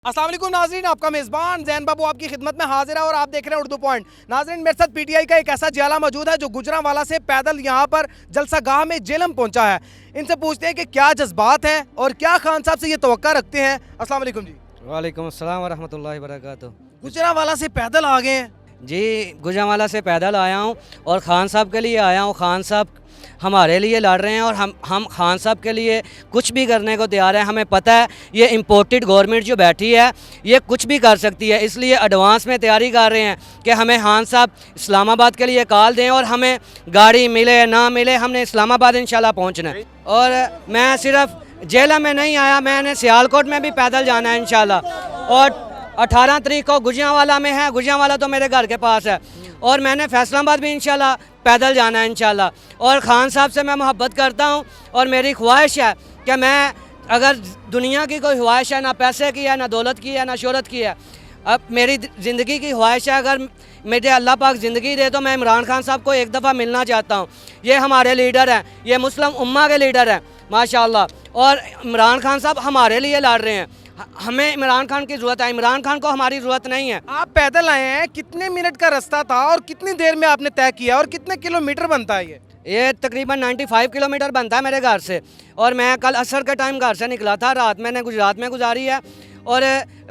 अस्सलाम वालेकुम नाजरीन, आपका मेज़बान जैन बाबू आपकी खिदमत में हाजिर है और आप देख रहे हैं उर्दू पॉइंट। नाजरीन, मेरे साथ पीटीआई का एक ऐसा जिला मौजूद है जो गुजरांवाला से पैदल यहाँ पर जलसा गाह में जेलम पहुँचा है। इनसे पूछते हैं कि क्या जज्बात हैं और क्या खान साहब से ये तवक्का रखते हैं। अस्सलाम वालेकुम जी। वालेकुम अस्सलाम वरहमतुल्लाहि वबरकातुहू। गुजरांवाला से पैदल आ गए हैं जी, गुजरांवाला से पैदल आया हूँ और ख़ान साहब के लिए आया हूँ। ख़ान साहब हमारे लिए लड़ रहे हैं और हम ख़ान साहब के लिए कुछ भी करने को तैयार हैं। हमें पता है ये इम्पोर्टेड गवर्नमेंट जो बैठी है ये कुछ भी कर सकती है, इसलिए एडवांस में तैयारी कर रहे हैं कि हमें ख़ान साहब इस्लामाबाद के लिए कॉल दें और हमें गाड़ी मिले ना मिले हमने इस्लामाबाद इंशाल्लाह पहुँचना है। और मैं सिर्फ जेल में नहीं आया, मैंने सियालकोट में भी पैदल जाना है इंशाल्लाह। और 18 तारीख को गुजरांवाला में है, गुजरांवाला तो मेरे घर के पास है, और मैंने फैसलाबाद भी इंशाल्लाह पैदल जाना है इंशाल्लाह। और ख़ान साहब से मैं मोहब्बत करता हूँ और मेरी ख्वाहिश है कि मैं, अगर दुनिया की कोई ख्वाहिश है, ना पैसे की है, ना दौलत की है, ना शोहरत की है, अब मेरी ज़िंदगी की ख्वाहिश है, अगर मुझे अल्लाह पाक ज़िंदगी दे तो मैं इमरान खान साहब को एक दफ़ा मिलना चाहता हूँ। ये हमारे लीडर हैं, ये मुस्लिम उम्मा के लीडर हैं माशाअल्लाह, और इमरान खान साहब हमारे लिए लड़ रहे हैं। हमें इमरान खान की ज़रूरत है, इमरान खान को हमारी ज़रूरत नहीं है। आप पैदल आए हैं, कितने मिनट का रास्ता था और कितनी देर में आपने तय किया और कितने किलोमीटर बनता है ये तकरीबन 95 किलोमीटर बनता है मेरे घर से। और मैं कल असर के टाइम घर से निकला था, रात मैंने गुजरात में गुजारी है और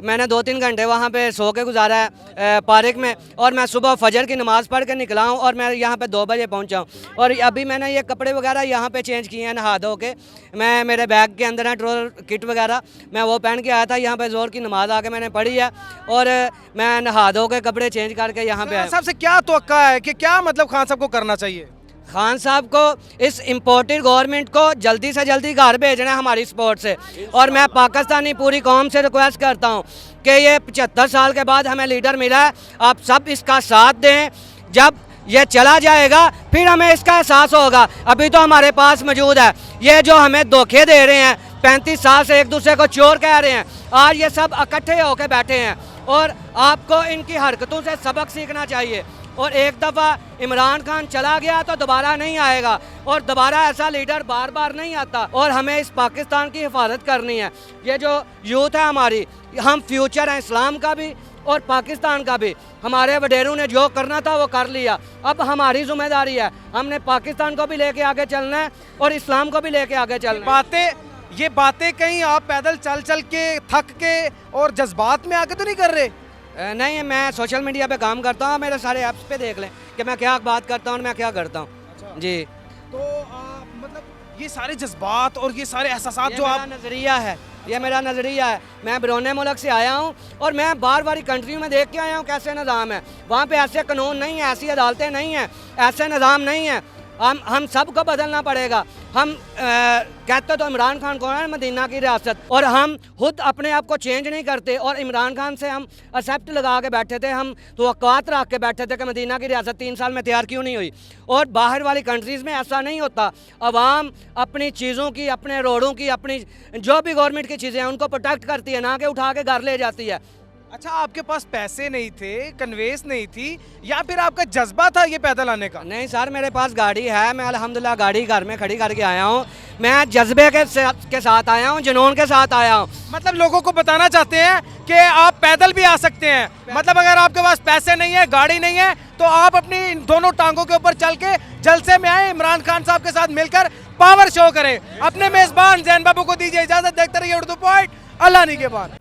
मैंने 2-3 घंटे वहाँ पे सो के गुजारा है पार्क में, और मैं सुबह फजर की नमाज़ पढ़ के निकला हूँ और मैं यहाँ पे 2 बजे पहुँचा हूँ। और अभी मैंने ये कपड़े वगैरह यहाँ पे चेंज किए हैं नहा धो के। मैं, मेरे बैग के अंदर है ट्रोल किट वगैरह, मैं वो पहन के आया था। यहाँ पे ज़ोर की नमाज़ आके मैंने पढ़ी है और मैं नहा धो के कपड़े चेंज करके यहाँ पे आया। साहब से क्या तवक्का है कि क्या मतलब खान साहब को करना चाहिए? खान साहब को इस इम्पोर्टेड गवर्नमेंट को जल्दी से जल्दी घर भेजना है हमारी सपोर्ट से। और मैं पाकिस्तानी पूरी कौम से रिक्वेस्ट करता हूँ कि ये 75 साल के बाद हमें लीडर मिला है, आप सब इसका साथ दें। जब ये चला जाएगा फिर हमें इसका एहसास होगा, अभी तो हमारे पास मौजूद है। ये जो हमें धोखे दे रहे हैं, 35 साल से एक दूसरे को चोर कह रहे हैं, आज ये सब इकट्ठे होकर बैठे हैं और आपको इनकी हरकतों से सबक सीखना चाहिए। और एक दफ़ा इमरान खान चला गया तो दोबारा नहीं आएगा और दोबारा ऐसा लीडर बार बार नहीं आता। और हमें इस पाकिस्तान की हिफाजत करनी है। ये जो यूथ है हमारी, हम फ्यूचर हैं इस्लाम का भी और पाकिस्तान का भी। हमारे वडेरों ने जो करना था वो कर लिया, अब हमारी जिम्मेदारी है, हमने पाकिस्तान को भी लेके आगे चलना है और इस्लाम को भी लेके आगे चलना है। ये बातें कहीं आप पैदल चल चल के थक के और जज्बात में आके तो नहीं कर रहे? नहीं, मैं सोशल मीडिया पे काम करता हूँ, मेरे सारे ऐप्स पे देख लें कि मैं क्या बात करता हूँ और मैं क्या करता हूँ। अच्छा। जी, तो मतलब ये सारे जज्बात और ये सारे एहसास जो आप, नज़रिया है, ये मेरा नज़रिया है। मैं बिरोने मुल्क से आया हूँ और मैं बार बार कंट्रियों में देख के आया हूँ कैसे निज़ाम है। वहाँ पे ऐसे कानून नहीं है, ऐसी अदालतें नहीं हैं, ऐसे निज़ाम नहीं है। हम सबको बदलना पड़ेगा। हम कहते तो इमरान खान को है मदीना की रियासत, और हम खुद अपने आप को चेंज नहीं करते। और इमरान खान से हम एक्सेप्ट लगा के बैठे थे, हम तवक्कुआत रख के बैठे थे कि मदीना की रियासत 3 साल में तैयार क्यों नहीं हुई। और बाहर वाली कंट्रीज़ में ऐसा नहीं होता। अवाम अपनी चीज़ों की, अपने रोडों की, अपनी जो भी गवर्नमेंट की चीज़ें हैं उनको प्रोटेक्ट करती है, ना कि उठा के घर ले जाती है। अच्छा, आपके पास पैसे नहीं थे, कन्वेंस नहीं थी, या फिर आपका जज्बा था ये पैदल आने का? नहीं सर, मेरे पास गाड़ी है, मैं अल्हम्दुलिल्लाह गाड़ी घर में खड़ी करके आया हूँ। मैं जज्बे के साथ आया हूँ, जुनून के साथ आया हूँ। मतलब लोगों को बताना चाहते हैं कि आप पैदल भी आ सकते हैं। मतलब अगर आपके पास पैसे नहीं है, गाड़ी नहीं है, तो आप अपनी दोनों टांगों के ऊपर चल के जलसे में आए, इमरान खान साहब के साथ मिलकर पावर शो करें। अपने मेजबान जैन बाबू को दीजिए इजाजत। देखते रहिए उर्दू पॉइंट। अल्लाह नहीं के बाद।